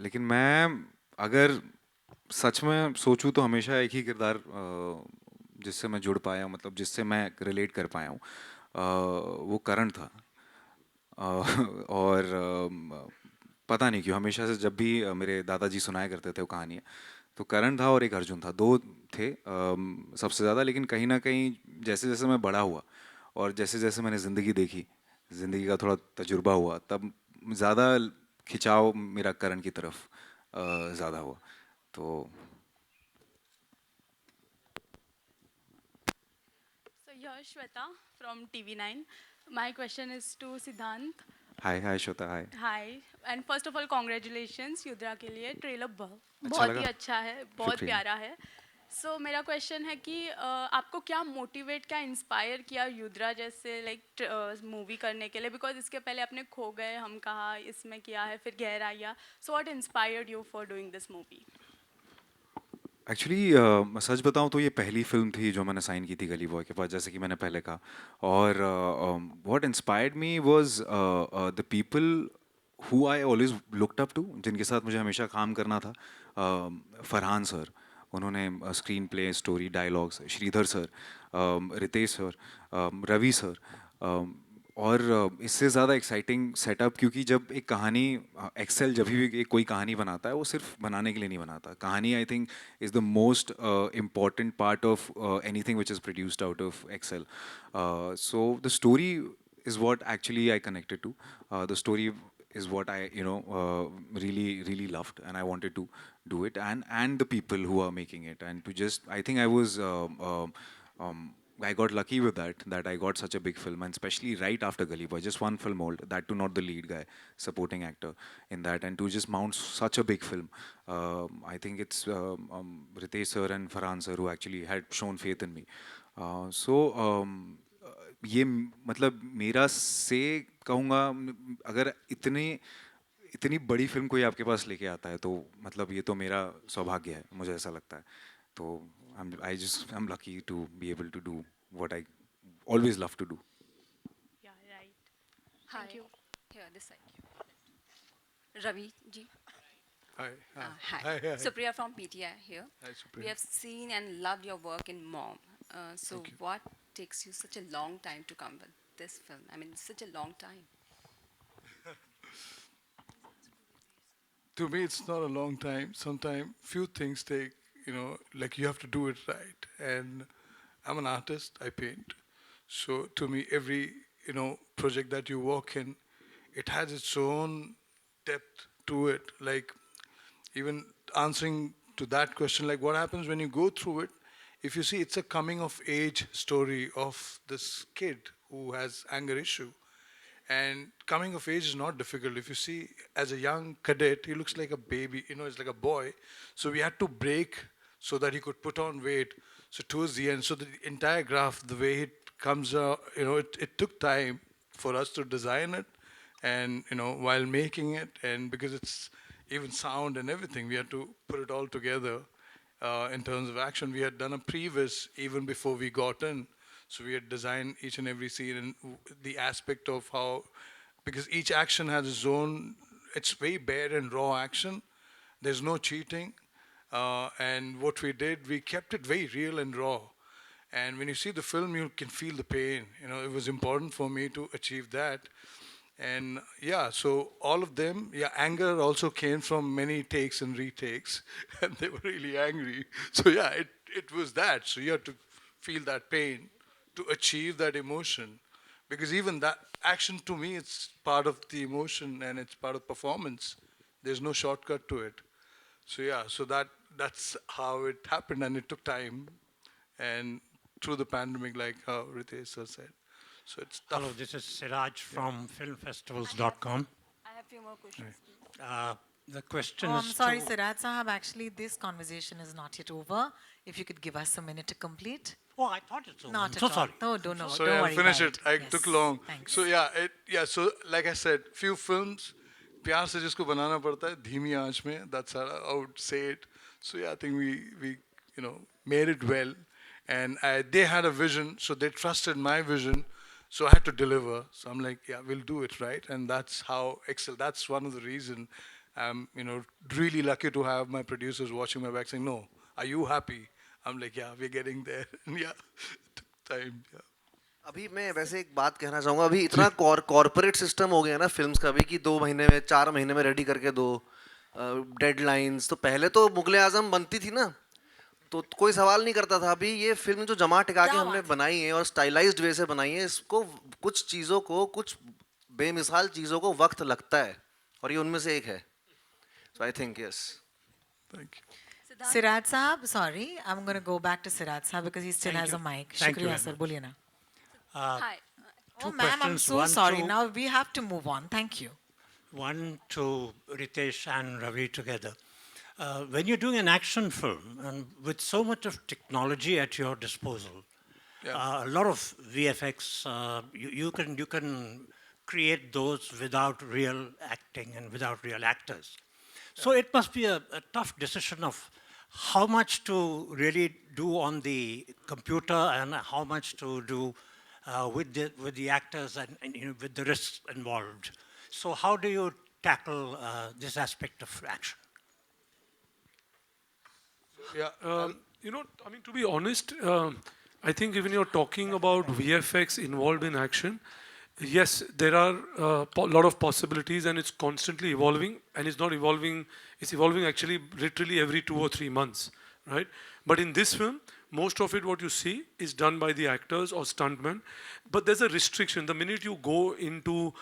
लेकिन मैं अगर सच में सोचूं तो हमेशा एक ही किरदार जिससे मैं जुड़ पाया हूं, मतलब जिससे मैं रिलेट कर पाया हूँ, वो करण था। और पता नहीं क्यों हमेशा से जब भी मेरे दादाजी सुनाया करते थे वो कहानियाँ, तो करण था और एक अर्जुन था, दो थे सबसे ज़्यादा। लेकिन कहीं ना कहीं जैसे जैसे मैं बड़ा हुआ और जैसे जैसे मैंने ज़िंदगी देखी, ज़िंदगी का थोड़ा तजुर्बा हुआ, तब ज़्यादा खिंचाव मेरा करण की तरफ ज़्यादा हुआ। तो So here Shweta from TV9. My question is to Siddhant. Hi hi Shweta, hi. Hi, and first of all congratulations युद्रा के लिए ट्रेलर अच्छा बहुत ही लगा? अच्छा है, बहुत शुक्रिया। प्यारा है। सो मेरा क्वेश्चन है कि आपको क्या मोटिवेट, क्या इंस्पायर किया युद्रा जैसे लाइक मूवी करने के लिए? बिकॉज इसके पहले आपने खो गए, हम कहा, इसमें किया है, फिर गहराइया। So what inspired you for doing this movie? Actually मैं सच बताऊं तो ये पहली फिल्म थी जो मैंने साइन की थी गली बॉय के पास, जैसे कि मैंने पहले कहा। और what inspired me was the people who I always looked up to, जिनके साथ मुझे हमेशा काम करना था। फरहान सर, उन्होंने screenplay, story, dialogues, Sridhar sir, Ritesh sir, Ravi sir, और इससे ज़्यादा एक्साइटिंग सेटअप, क्योंकि जब एक कहानी एक्सेल जब भी एक कोई कहानी बनाता है वो सिर्फ बनाने के लिए नहीं बनाता। कहानी I think is the most important part of anything which is produced out of Excel. So the story is what actually I connected to. The story is what I really loved, and I wanted to do it, and the people who are making it, and to just I think I was I got lucky with that I got such a big film, and especially right after Gully Boy, just one film old, that too not the lead guy, supporting actor in that, and to just mount such a big film. I think it's Ritesh sir and Farhan sir who actually had shown faith in me. ये मतलब मेरा से कहूँगा, अगर इतनी बड़ी film कोई आपके पास लेके आता है तो मतलब ये तो मेरा सौभाग्य है, मुझे ऐसा लगता है। तो I'm lucky to be able to do what I always love to do. Yeah, right. Hi. Thank you. Here, this side. Ravi ji. Hi. Hi. Hi. Supriya from PTI here. Hi, Supriya. We have seen and loved your work in Mom. So what takes you such a long time to come with this film? I mean, such a long time. To me, it's not a long time. Sometimes few things take, like you have to do it right. And I'm an artist, I paint. So to me, every, project that you work in, it has its own depth to it. Like even answering to that question, like what happens when you go through it, if you see it's a coming of age story of this kid who has anger issue. And coming of age is not difficult. If you see, as a young cadet, he looks like a baby, he's like a boy. So we had to break so that he could put on weight. So towards the end, so the entire graph, the way it comes out, it took time for us to design it. And, while making it, and because it's even sound and everything, we had to put it all together in terms of action. We had done a previs even before we got in. So we had designed each and every scene and the aspect of how, because each action has its own, it's very bare and raw action. There's no cheating. And what we did, we kept it very real and raw. And when you see the film, you can feel the pain. It was important for me to achieve that. And yeah, so all of them, anger also came from many takes and retakes, and they were really angry. So yeah, it was that. So you have to feel that pain to achieve that emotion, because even that action to me, it's part of the emotion and it's part of performance. There's no shortcut to it. So yeah, so that's how it happened, and it took time, and through the pandemic, like how Ritesh sir said. So it's tough. Hello, this is Siraj from filmfestivals.com. I have few more questions. The question I'm is sorry, to, Siraj Sahab. Actually, this conversation is not yet over. If you could give us a minute to complete. Oh, I thought it's over. Not I'm at so all. sorry. No, don't So don't yeah, worry finish about it. I Yes. took long. Thanks. So yeah, so like I said, few films, प्यार से जिसको बनाना पड़ता है धीमी आंच में. That's how I would say it. So yeah, I think we made it well, and they had a vision, so they trusted my vision. So I had to deliver. So I'm like, yeah, we'll do it, right? And that's how Excel. That's one of the reason I'm really lucky to have my producers watching my back saying, no, are you happy? I'm like, yeah, we're getting there. Yeah, it took time. Yeah. अभी मैं वैसे एक बात कहना चाहूँगा, अभी इतना corporate system हो गया ना फिल्म्स का भी, कि 2 महीने में 4 महीने में रेडी करके दो डेडलाइंस. तो पहले तो मुगले आजम बनती थी ना, तो कोई सवाल नहीं करता था. अभी ये फिल्म जो जमा टिका के हमने बनाई है और स्टाइलाइज्ड वे से बनाई है, इसको कुछ चीज़ों को, कुछ बेमिसाल चीज़ों को वक्त लगता है, और ये उनमें से एक है. So I think yes. Thank you. Siraj Saab, sorry, I'm going to go back to Siraj Saab because he still has a mic. Thank you Shukriya, very sir. much. Boliye na. Hi. Oh, ma'am, I'm questions. so One sorry. to- Now we have to move on. Thank you. One to Ritesh and Ravi together. When you're doing an action film, and with so much of technology at your disposal, a lot of VFX, you can create those without real acting and without real actors. So it must be a tough decision of how much to really do on the computer and how much to do with the actors and with the risks involved. So how do you tackle this aspect of action? Yeah. I mean, to be honest, I think even you're talking about VFX involved in action, yes, there are a lot of possibilities, and it's constantly evolving, and it's not evolving, it's evolving actually literally every 2 or 3 months, right? But in this film, most of it, what you see, is done by the actors or stuntmen, but there's a restriction. The minute you go into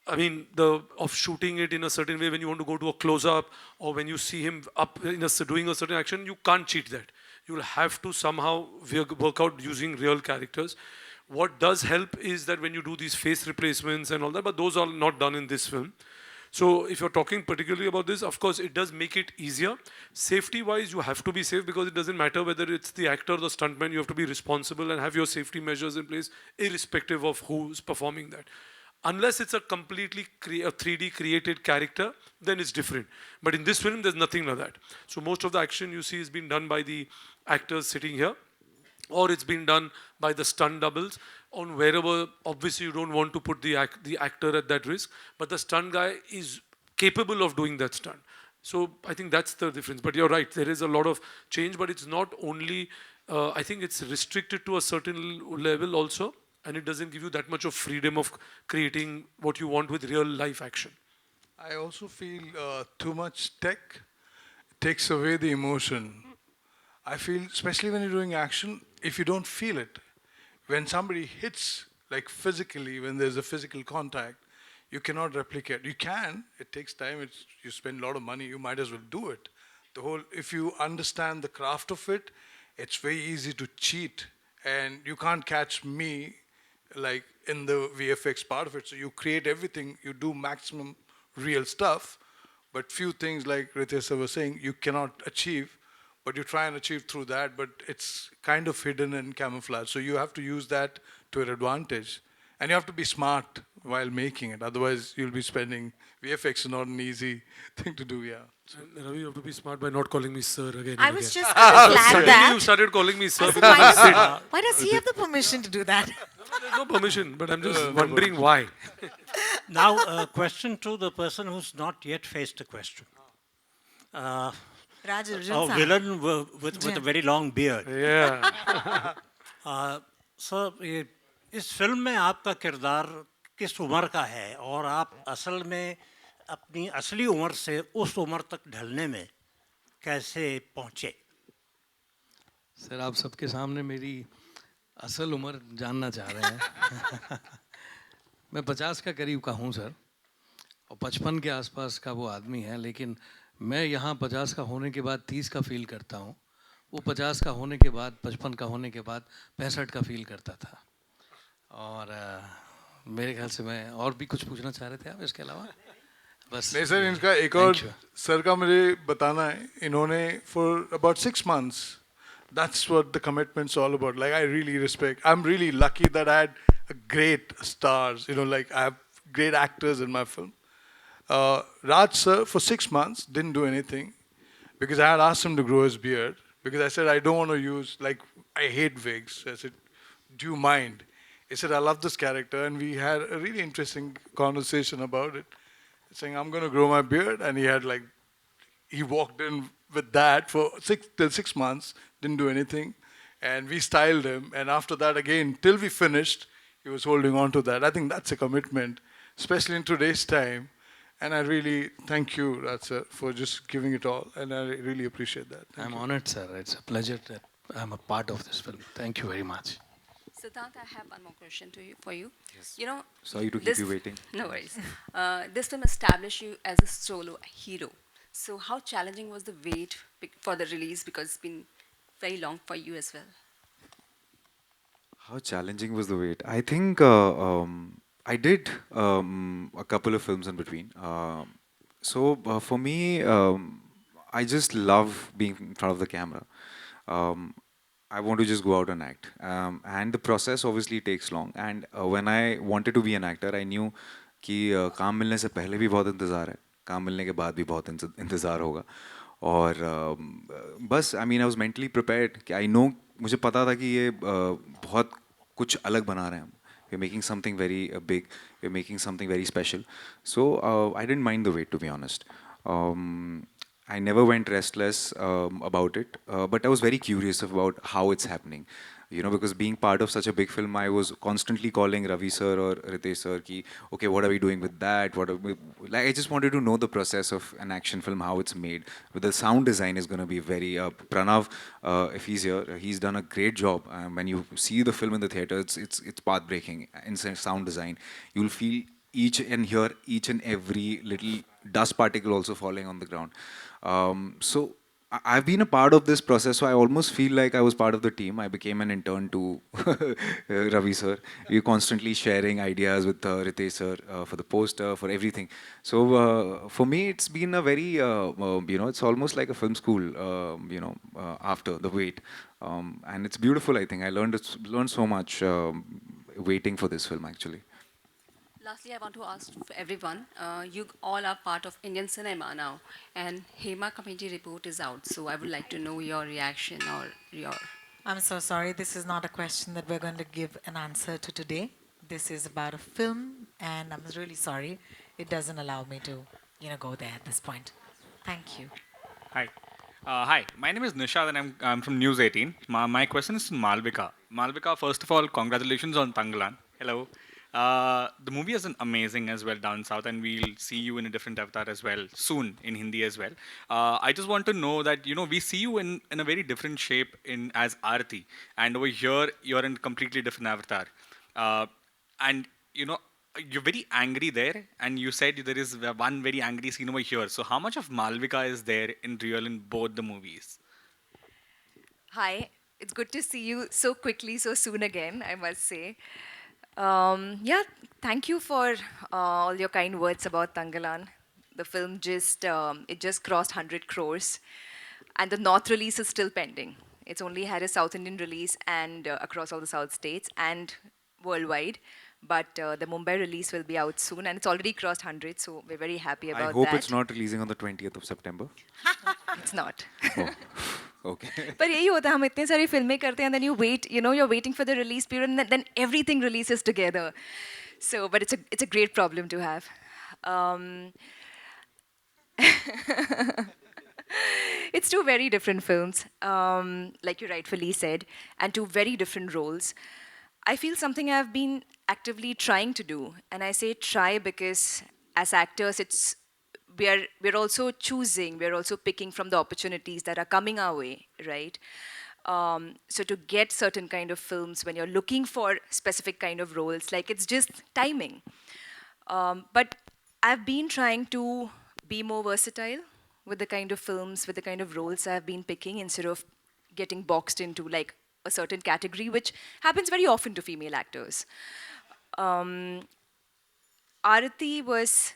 of shooting it in a certain way, when you want to go to a close-up, or when you see him up doing a certain action, you can't cheat that. You'll have to somehow work out using real characters. What does help is that when you do these face replacements and all that, but those are not done in this film. So if you're talking particularly about this, of course, it does make it easier. Safety-wise, you have to be safe, because it doesn't matter whether it's the actor or the stuntman. You have to be responsible and have your safety measures in place, irrespective of who's performing that. Unless it's a completely 3D created character, then it's different. But in this film, there's nothing like that. So most of the action you see is being done by the actors sitting here, or it's been done by the stunt doubles on wherever. Obviously, you don't want to put the actor at that risk, but the stunt guy is capable of doing that stunt. So I think that's the difference. But you're right, there is a lot of change, but it's not only, I think it's restricted to a certain level also, and it doesn't give you that much of freedom of creating what you want with real life action. I also feel too much tech takes away the emotion. I feel, especially when you're doing action, if you don't feel it, when somebody hits, like physically, when there's a physical contact, you cannot replicate. You can, it takes time, you spend a lot of money, you might as well do it. If you understand the craft of it, it's very easy to cheat, and you can't catch me like in the VFX part of it. So you create everything, you do maximum real stuff, but few things, like Ritesh was saying, you cannot achieve, but you try and achieve through that, but it's kind of hidden and camouflaged. So you have to use that to your advantage. And you have to be smart while making it. Otherwise, you'll be spending, VFX is not an easy thing to do, yeah. And Ravi, you have to be smart by not calling me sir again. I and was again. just going to flag Suddenly that. you started calling me sir. I said, because why does he have the permission to do that? there's no permission, but I'm just wondering why. Now, a question to the person who's not yet faced a question. Raj Arjun A Saab. villain with a very long beard. Yeah. Sir ये इस film में आपका किरदार किस उम्र का है, और आप असल में अपनी असली उम्र से उस उम्र तक ढलने में कैसे पहुँचे? सर, आप सबके सामने मेरी असल उम्र जानना चाह रहे हैं। मैं 50 का करीब का हूँ सर, और 55 के आसपास का वो आदमी है, लेकिन मैं यहाँ 50 का होने के बाद 30 का फील करता हूँ। वो 50 का होने के बाद, 55 का होने के बाद 65 का फील करता था। और मेरे ख्याल से मैं और भी कुछ पूछना चाह रहे थे आप इसके अलावा? बस नहीं सर, इनका एक और सर का मुझे बताना है। इन्होंने for about 6 months that's what the commitment's all about. Like, I really respect. I'm really lucky that I had great stars. You know, like I have great actors in my film. Raj sir, for 6 months, didn't do anything because I had asked him to grow his beard because I said I don't want to use, like, I hate wigs. I said, do you mind? He said, I love this character, and we had a really interesting conversation about it, saying I'm going to grow my beard, and he had like, he walked in with that for till 6 months, didn't do anything, and we styled him, and after that again, till we finished, he was holding on to that. I think that's a commitment, especially in today's time. And I really thank you, Raj sir, for just giving it all. And I really appreciate that. Thank I'm you. honored, sir. It's a pleasure that I'm a part of this film. Thank you very much. Siddhant, I have one more question for you. Yes. You know, Sorry to keep this- you waiting. No worries. This film established you as a solo hero. So how challenging was the wait for the release, because it's been very long for you as well? How challenging was the wait? I think I did a couple of films in between. For me, I just love being in front of the camera. I want to just go out and act. And the process obviously takes long. And when I wanted to be an actor, I knew कि काम मिलने से पहले भी बहुत इंतज़ार है, काम मिलने के बाद भी बहुत इंतज़ार होगा. और बस I mean I was mentally prepared कि आई नो, मुझे पता था कि ये बहुत कुछ अलग बना रहे हैं हम. We're making something very big. We're making something very special. So I didn't mind the wait, to be honest. I never went restless about it, but I was very curious about how it's happening. You know, because being part of such a big film, I was constantly calling Ravi sir or Ritesh sir ki, okay, what are we doing with that? Like, I just wanted to know the process of an action film, how it's made. But the sound design is going to be very, Pranav, if he's here, he's done a great job. When you see the film in the theater, it's path-breaking in sound design. You'll feel each and every little dust particle also falling on the ground. So I've been a part of this process, so I almost feel like I was part of the team. I became an intern to Ravi sir. We're constantly sharing ideas with Ritesh sir for the poster, for everything. So for me, it's been a very, it's almost like a film school, after the wait. And it's beautiful, I think. I learned so much waiting for this film, actually. Lastly, I want to ask for everyone, you all are part of Indian cinema now, and Hema Committee report is out, so I would like to know your reaction or your... I'm so sorry. This is not a question that we're going to give an answer to today. This is about a film, and I'm really sorry. It doesn't allow me to, go there at this point. Thank you. Hi. Hi, my name is Nishad and I'm from News 18. My question is to Malvika. Malvika, first of all, congratulations on Tangalan. Hello. The movie is amazing as well down south, and we'll see you in a different avatar as well soon in Hindi as well. I just want to know that we see you in a very different shape as Aarti, and over here you're in a completely different avatar. And you're very angry there, and you said there is one very angry scene over here. So how much of Malvika is there in both the movies? Hi, it's good to see you so quickly, so soon again, I must say. Thank you for all your kind words about Tangalan. The film just crossed 100 crores, and the North release is still pending. It's only had a South Indian release and across all the South states and worldwide. But the Mumbai release will be out soon, and it's already crossed 100, so we're very happy about that. I hope it's not releasing on the 20th of September. It's not. Oh, okay. पर यही होता है, हम इतने सारी फिल्में करते हैं, and then you wait, you're waiting for the release period, and then everything releases together. So, but it's a great problem to have. It's two very different films, like you rightfully said, and two very different roles. I feel something I've been actively trying to do, and I say try because as actors, we're also choosing, we're also picking from the opportunities that are coming our way, right? So to get certain kind of films, when you're looking for specific kind of roles, like it's just timing. But I've been trying to be more versatile with the kind of films, with the kind of roles I've been picking, instead of getting boxed into like a certain category, which happens very often to female actors. Aarti was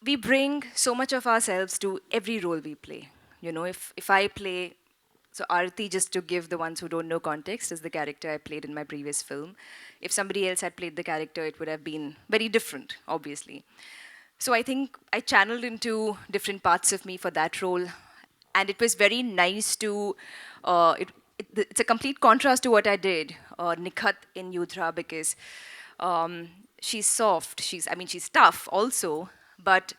we bring so much of ourselves to every role we play. If I play So Arati, just to give the ones who don't know context, is the character I played in my previous film. If somebody else had played the character, it would have been very different, obviously. So I think I channeled into different parts of me for that role. And it was very nice to, it's a complete contrast to what I did, Nikhat in Yudra, because she's soft, she's tough also, but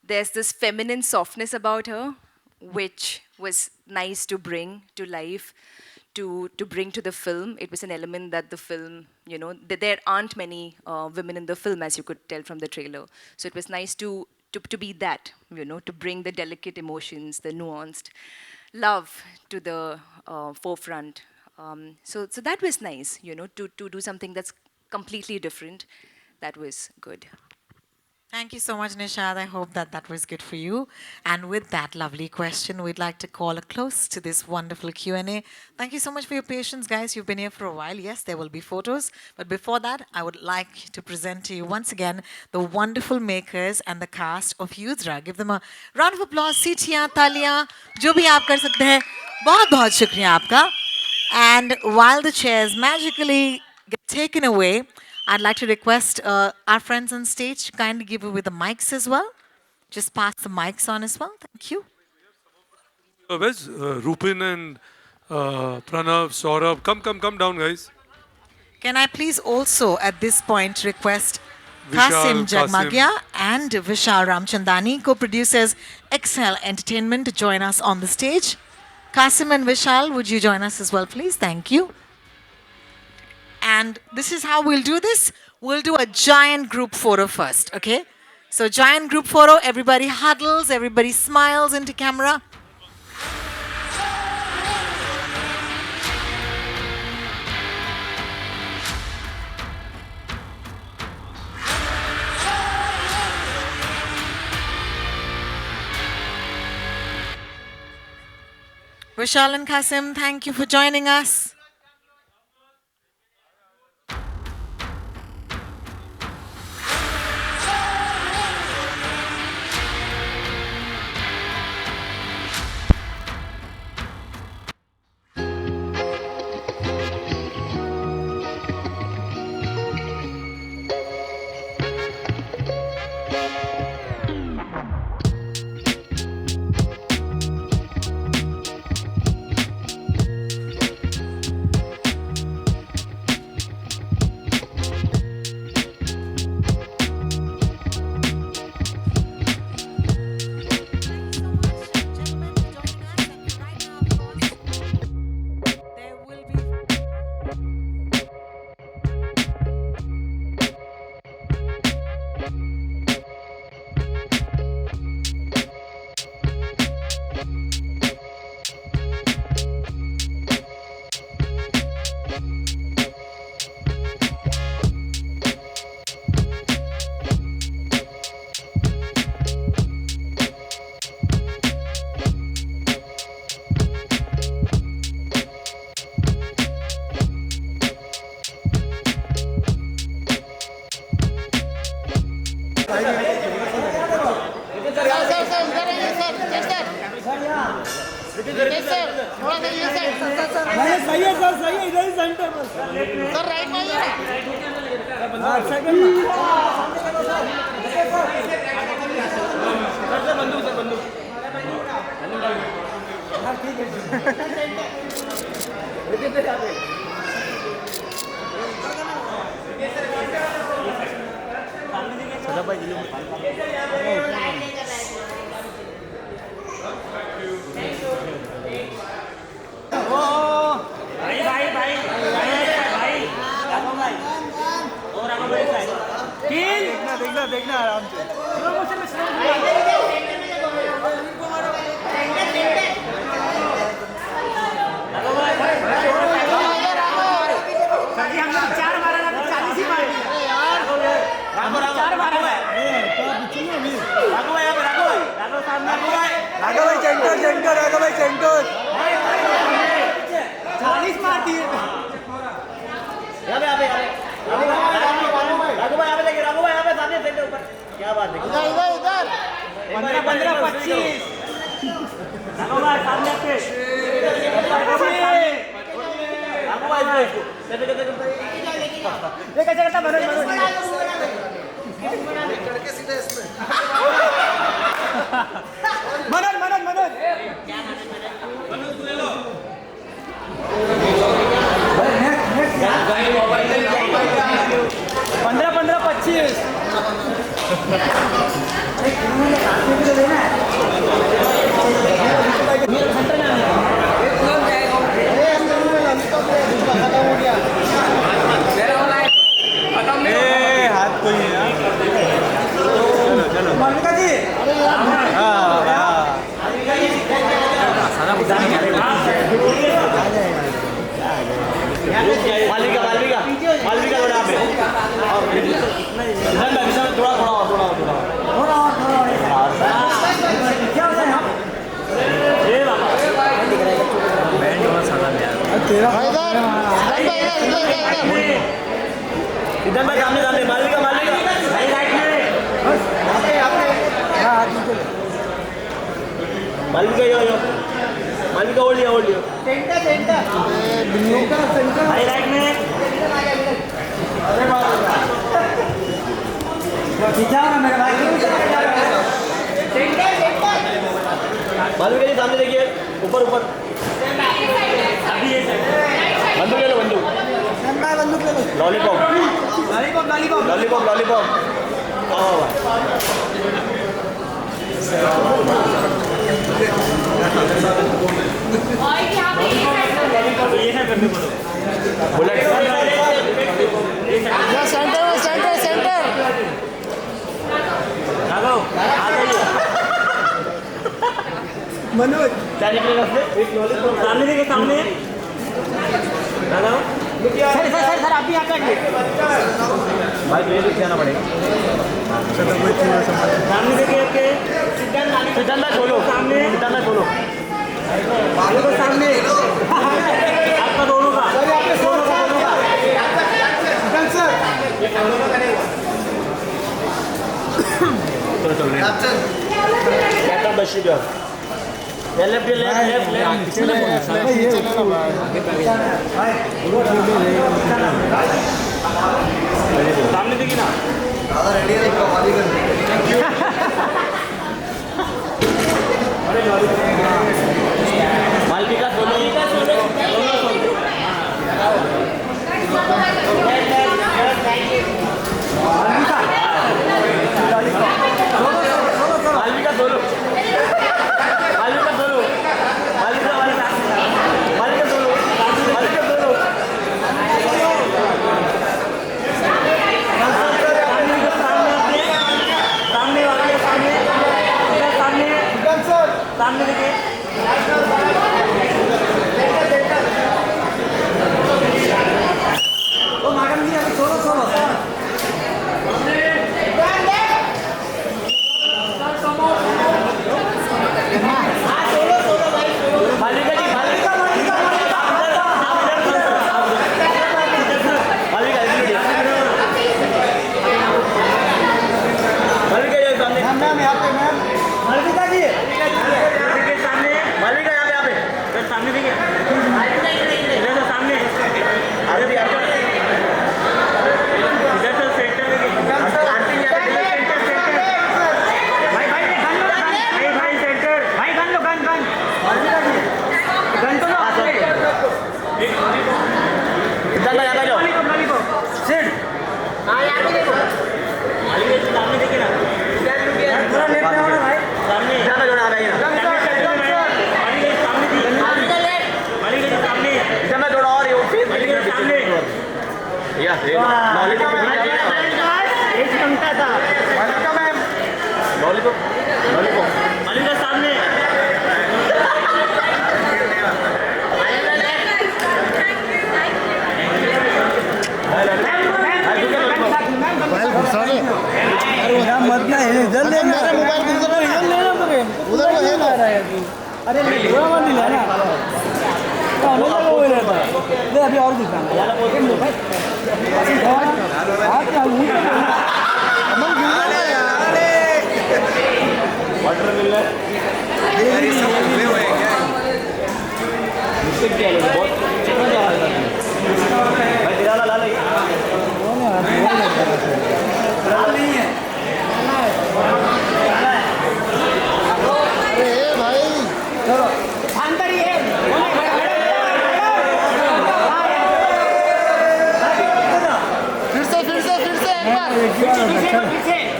there's this feminine softness about her, which was nice to bring to life, to bring to the film. It was an element that the film, there aren't many women in the film, as you could tell from the trailer. So it was nice to be that, to bring the delicate emotions, the nuanced love to the forefront. So that was nice, to do something that's completely different. That was good. Thank you so much, Nishad. I hope that was good for you. And with that lovely question, we'd like to call a close to this wonderful Q&A. Thank you so much for your patience, guys. You've been here for a while. Yes, there will be photos. But before that, I would like to present to you once again the wonderful makers and the cast of Yudra. Give them a round of applause. Seetiyan, taliyan, jo bhi aap kar sakte hain. बहुत shukriya aapka. And while the chairs magically get taken away, I'd like to request our friends on stage to kindly give away the mics as well. Just pass the mics on as well. Thank you. Where's Rupin and Pranav, Saurabh? Come down, guys. Can I please also, at this point, request Vishal, Kasim Jagmagia and Vishal Ramchandani, co-producers Excel Entertainment, to join us on the stage. Kasim and Vishal, would you join us as well, please? Thank you. And this is how we'll do this. We'll do a giant group photo first, okay? So giant group photo, everybody huddles, everybody smiles into camera. Vishal and Kasim, thank you for joining us. क्या बात है इधर 15 25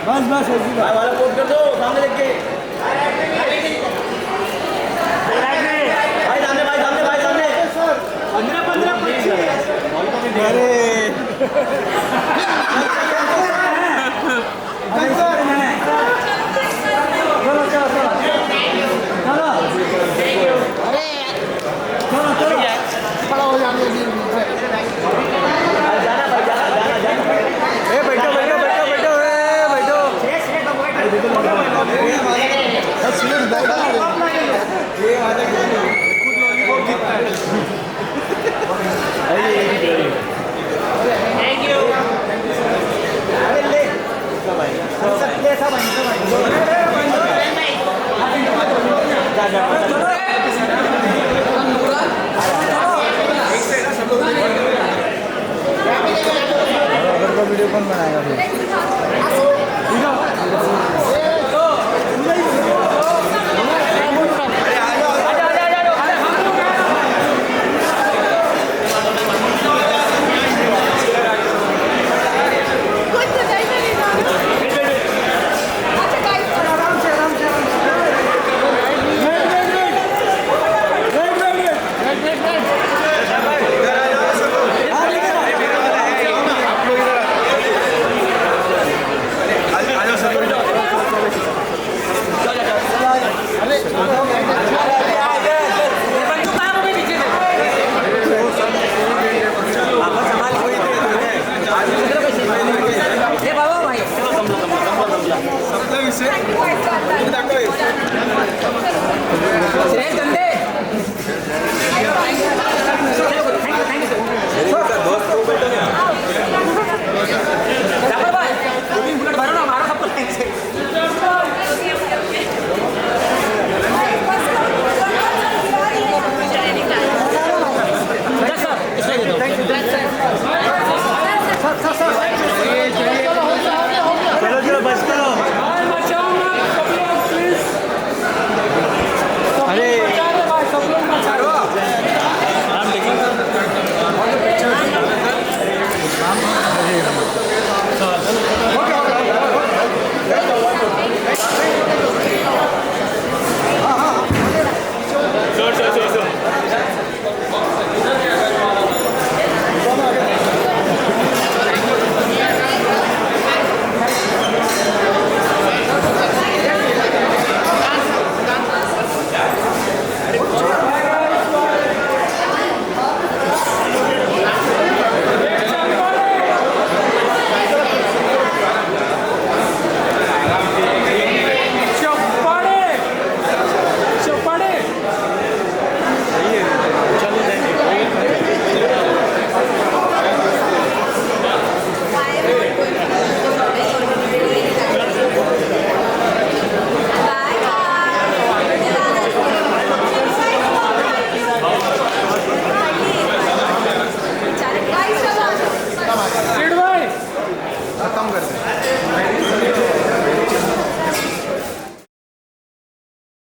बस बस वाला post कर दो सामने देख के भाई सामने भाई सामने भाई सामने 15 खड़ा हो जाने वीडियो कौन बनाएगा सर